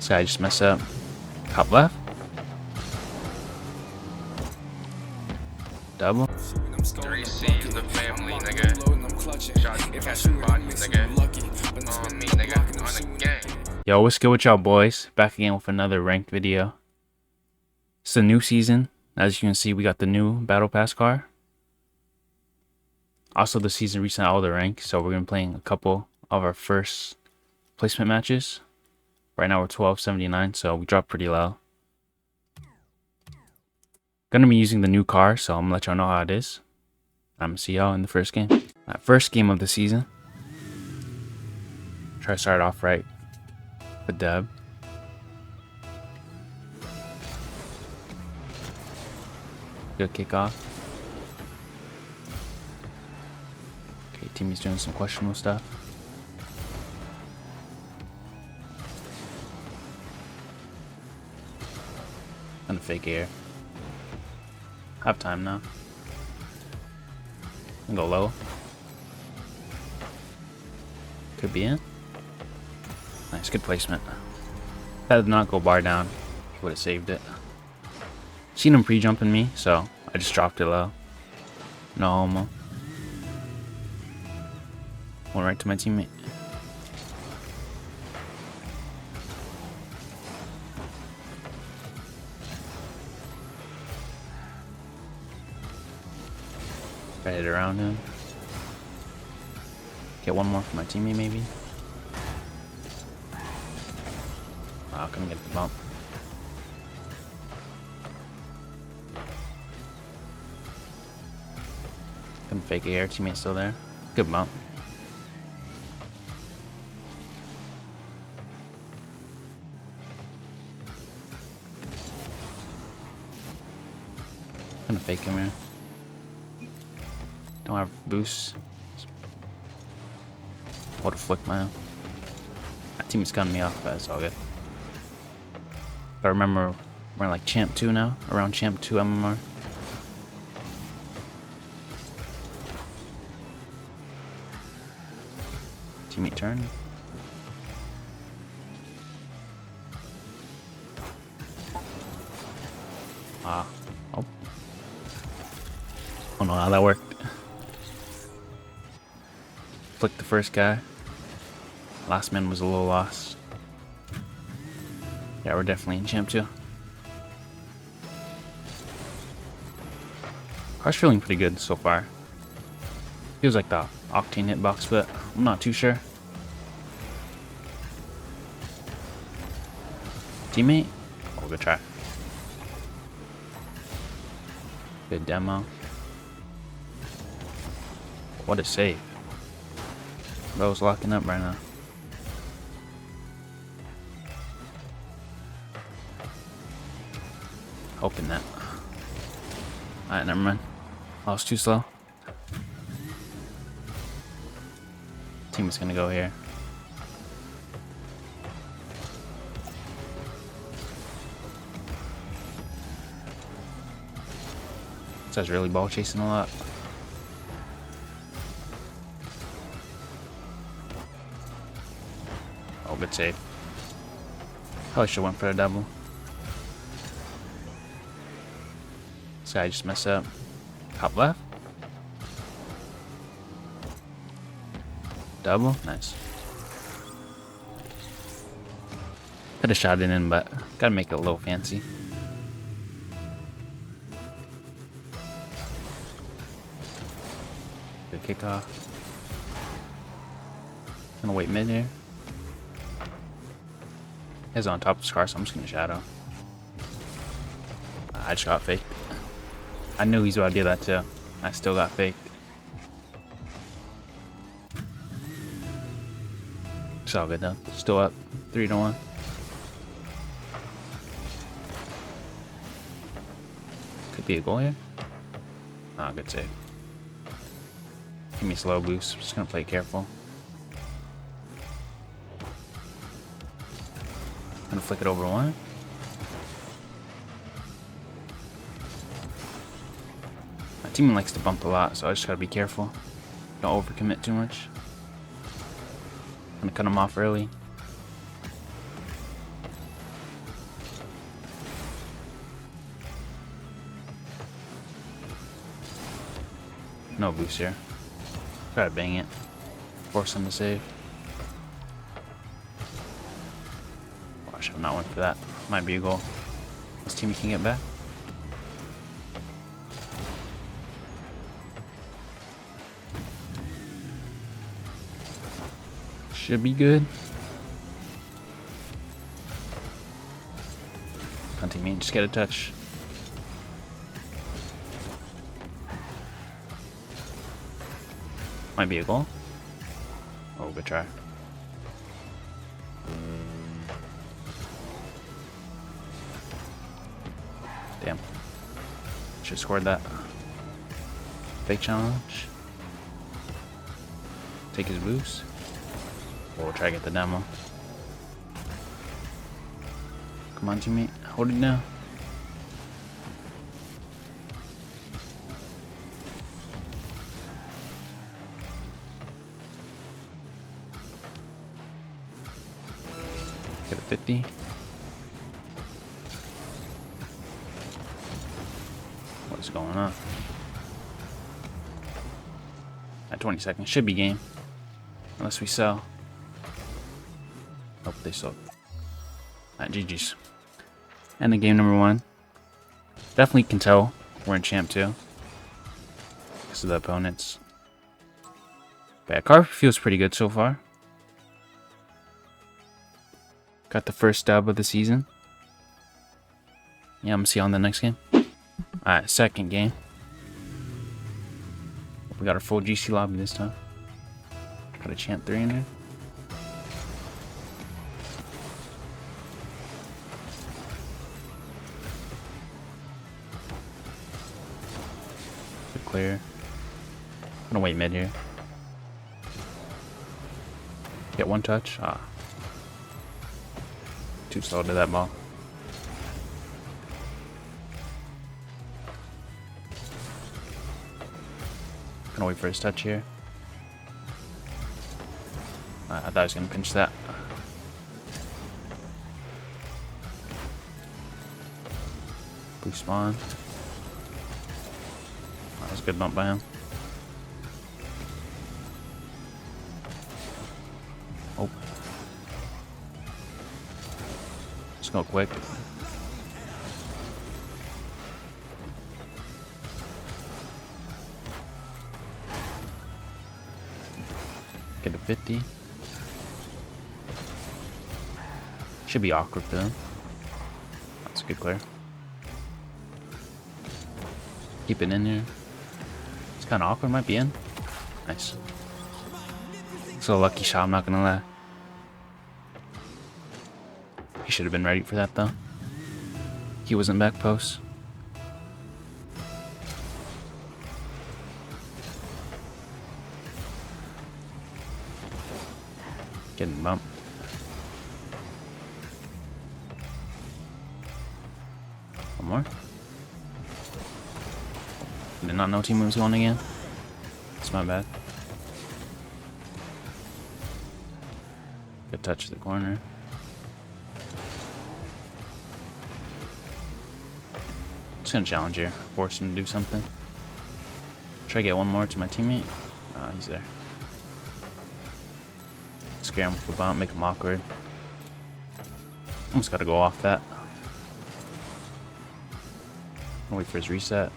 This guy just messed up. Top left. Double. 3C is the family, nigga. Shot catching bodies, nigga. On me, nigga. On the gang. Yo, what's good with y'all boys? Back again with another ranked video. It's a new season. As you can see, we got the new Battle Pass car. Also, the season reset all the ranks, so we're going to be playing a couple of our first placement matches. Right now we're 1279, so we dropped pretty low. Gonna be using the new car, so I'm gonna let y'all know how it is. I'm gonna see y'all in the first game. First game of the season. Try to start off right with dub. Good kickoff. Okay, teammate's doing some questionable stuff. Gonna fake air. Have time now. And go low. Could be in. Nice, good placement. If that did not go bar down, he would have saved it. Seen him pre-jumping me, so I just dropped it low. No homo. Went right to my teammate. I hit around him. Get one more for my teammate, maybe. Wow, couldn't get the bump. Couldn't fake air. Teammate's still there. Good bump. Gonna fake him here. Don't have boost. What a flick, man. That team is cutting me off, but it's all good. But I remember we're like Champ 2 now, around Champ 2 MMR. Teammate turn. Ah. Oh. I don't know how that worked. Flicked the first guy. Last man was a little lost. Yeah, we're definitely in Champ 2. Car's feeling pretty good so far. Feels like the Octane hitbox, but I'm not too sure. Teammate? Oh, good try. Good demo. What a save. Bro's locking up right now. Hoping that. Alright, never mind. I was too slow. Team is gonna go here. This guy's really ball chasing a lot. Oh, good save. Probably should have went for a double. This guy just messed up. Top left. Double. Nice. Could have shot it in, but gotta make it a little fancy. Good kickoff. Gonna wait mid here. He's on top of his car, so I'm just gonna shadow. I just got faked. I knew he's about to do that too. I still got faked. It's all good though. Still up 3-1. Could be a goal here. Ah, good save. Give me a slow boost. I'm just gonna play careful. Gonna flick it over one. My team likes to bump a lot, so I just gotta be careful. Don't overcommit too much. Gonna cut him off early. No boost here. Gotta bang it. Force him to save. Oh, I should have not went for that. Might be a goal. This team can get back. Should be good. Hunting me, just get a touch. Might be a goal. Oh, good try. Damn. Should have scored that. Fake challenge. Take his boost. We'll try to get the demo. Come on, teammate. Hold it down. Get a 50. What's going on? At 20 seconds. Should be game. Unless we sell. Hope they sold. Alright, GG's. And the game number 1. Definitely can tell we're in champ 2. Because of the opponents. But yeah, card feels pretty good so far. Got the first dub of the season. Yeah, I'm gonna see you on the next game. Alright, second game. We got our full GC lobby this time. Got a champ 3 in there. Clear. I'm gonna wait mid here. Get one touch. Ah. Too slow to that ball. Gonna wait for his touch here. I thought I was gonna pinch that. Boost spawn. That was a good bump by him. Oh. Let's go quick. Get a 50. Should be awkward for them. That's a good clear. Keep it in there. It's kind of awkward, might be in. Nice. It's a lucky shot, I'm not gonna lie. He should have been ready for that though. He wasn't back post. Getting bumped. One more. Did not know team was going again. It's my bad. Good touch to the corner. Just gonna challenge here. Force him to do something. Try to get one more to my teammate. He's there. Scare him with a bump, make him awkward. Almost gotta go off that. I'll wait for his reset.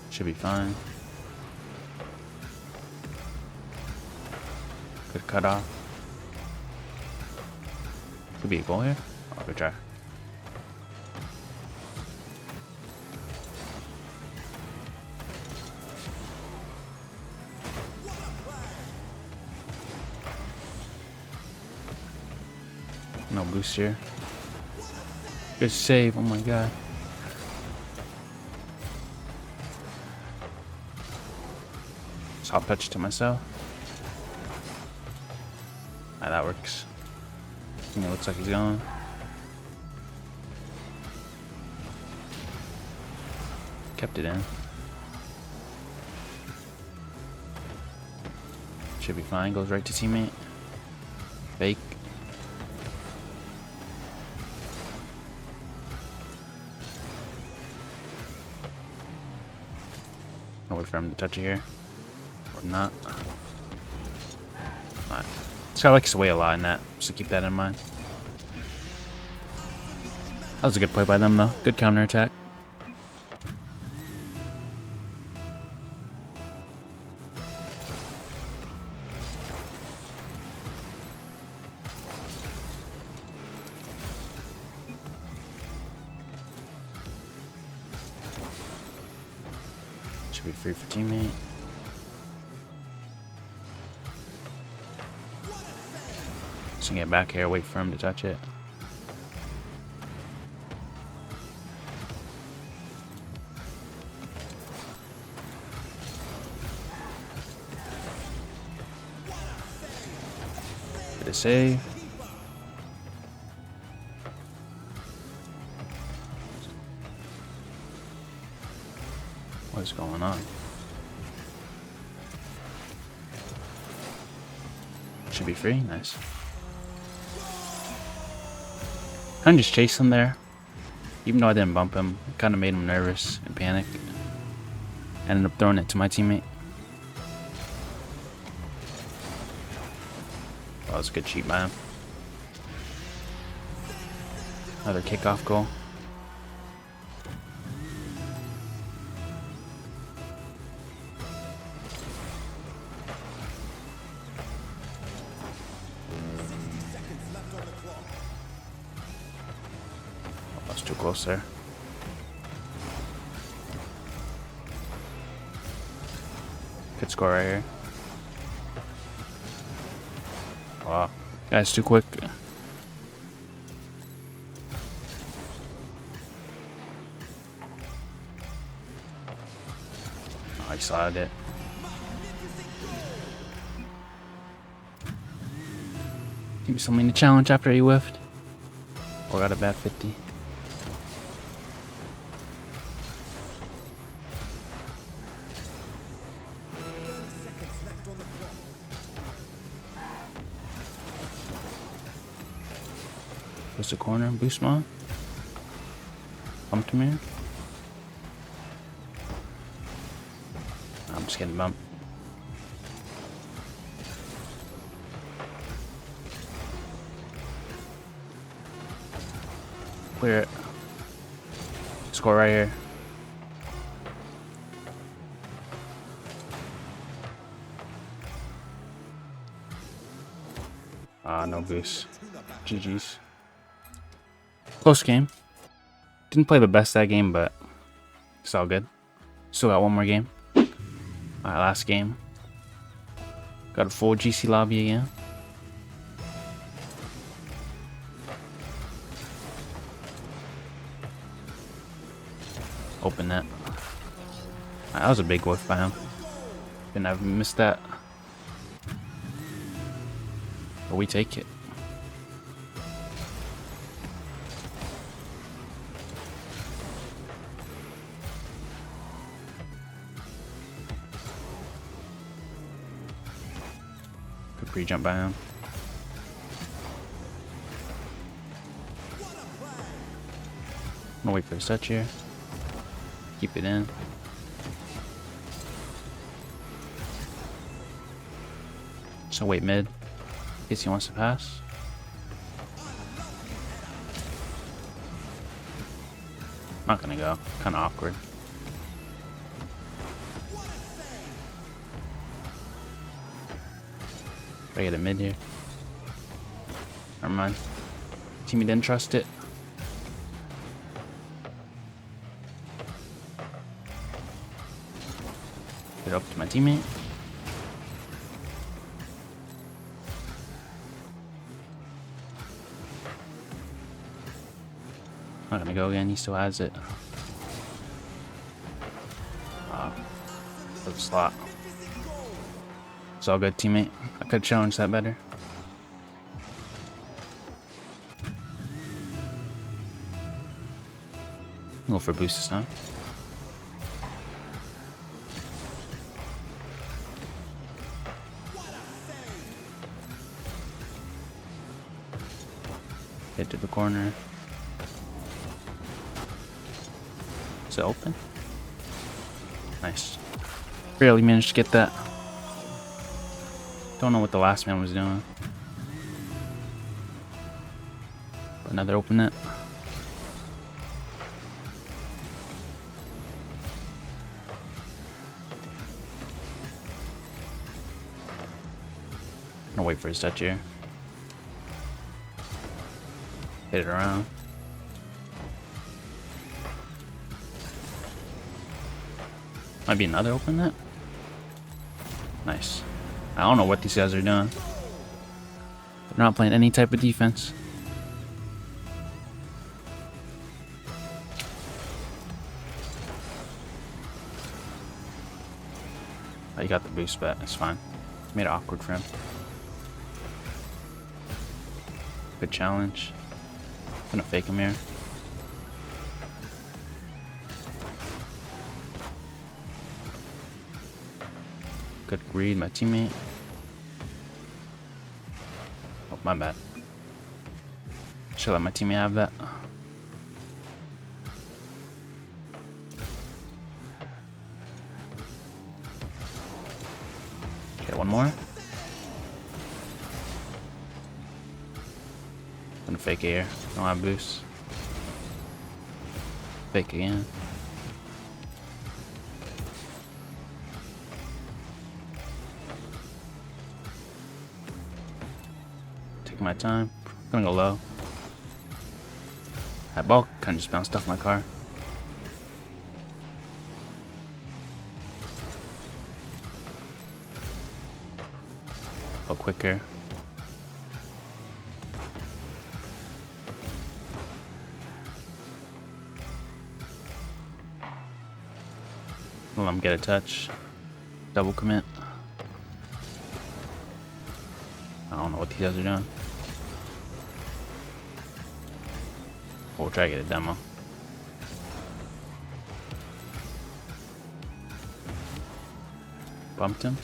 Should be fine. Good cut off. Could be a goal here. Oh, good try. No boost here. Good save. Oh my god. Soft touch to myself. Ah, that works. It looks like he's going. Kept it in. Should be fine. Goes right to teammate. Fake. I'll wait for him to touch it here. Or not. Alright. This guy likes to weigh a lot in that, so keep that in mind. That was a good play by them though. Good counter attack. Should be free for teammate. Just get back here, wait for him to touch it. Get a save. What is going on? Should be free. Nice. Kind of just chased him there. Even though I didn't bump him, it kind of made him nervous and panic. Ended up throwing it to my teammate. That was a good cheat by him. Another kickoff goal. That's too close there. Good score right here. Wow. Guy's too quick. Oh, I saw it. Give me something to challenge after he whiffed. Or got a bad 50. What's the corner? Boost mod? Bumped him here? I'm just getting bumped. Clear it. Score right here. No boost. GG's. Close game. Didn't play the best that game, but it's all good. Still got one more game. Alright, last game. Got a full GC lobby again. Open that. That was a big whiff by him. Didn't have missed that. But we take it. Good pre-jump by him. I'm gonna wait for his touch here. Keep it in. So wait mid. In case he wants to pass. Not gonna go. Kinda awkward. Try to get a mid here. Never mind. Teammate didn't trust it. Get up to my teammate. Not gonna go again, he still has it. For the slot. It's all good, teammate. I could challenge that better. Go for boost this time. Hit to the corner. Is it open? Nice. Barely managed to get that. Don't know what the last man was doing. Another open net. I'm gonna wait for his touch here. Hit it around. Might be another open net. Nice. I don't know what these guys are doing. They're not playing any type of defense. Oh, you got the boost bet. It's fine. Made it awkward for him. Good challenge. Gonna fake him here. Good read, my teammate. Oh, my bad. Should let my teammate have that. Okay, one more. Gonna fake it here. Don't have boost. Fake again. Take my time. Gonna go low. That ball kinda just bounced off my car. Go quicker. Let him get a touch. Double commit. I don't know what these guys are doing. We'll try to get a demo. Bumped him.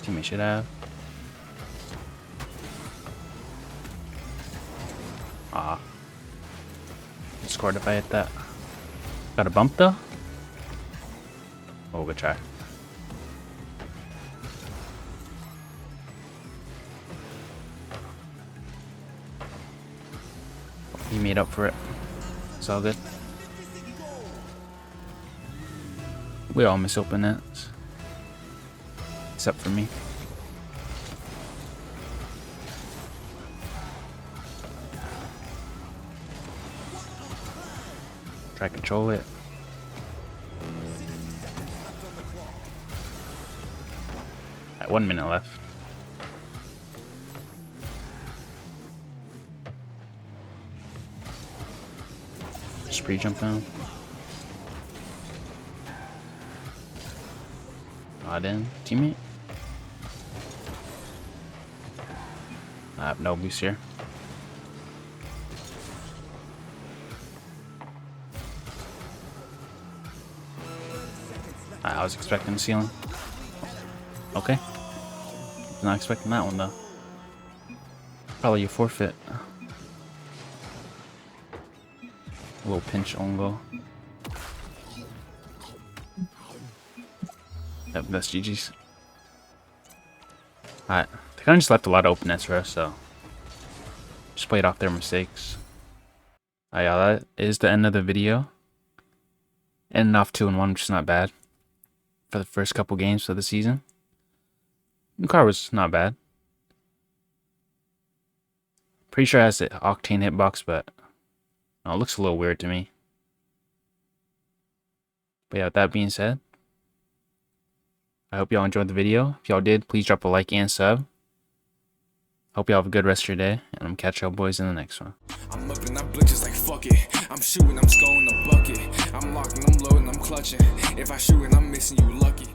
Teammate should have. Ah. Scored if I hit that. Got a bump though? Oh, good try. He made up for it. It's all good. We all miss open nets. Except for me. Try to control it. At 1 minute left. Just pre-jump down. Not in. Teammate. I have no boost here. I was expecting the ceiling. Okay. Not expecting that one though. Probably a forfeit. A little pinch on goal. Yep, that's GG's. Alright. They kind of just left a lot of open nets for us, so just played off their mistakes. Alright, y'all, that is the end of the video. Ending off 2-1, which is not bad for the first couple games of the season. The car was not bad. Pretty sure it has the octane hitbox, but it looks a little weird to me. But yeah, with that being said, I hope y'all enjoyed the video. If y'all did, please drop a like and sub. Hope y'all have a good rest of your day, and I'm catch y'all boys in the next one. I'm up and I blitz just like fuck it. I'm shooting, I'm scoring the bucket. I'm locking, I'm loading, I'm clutching. If I shoot and I'm missing, you lucky.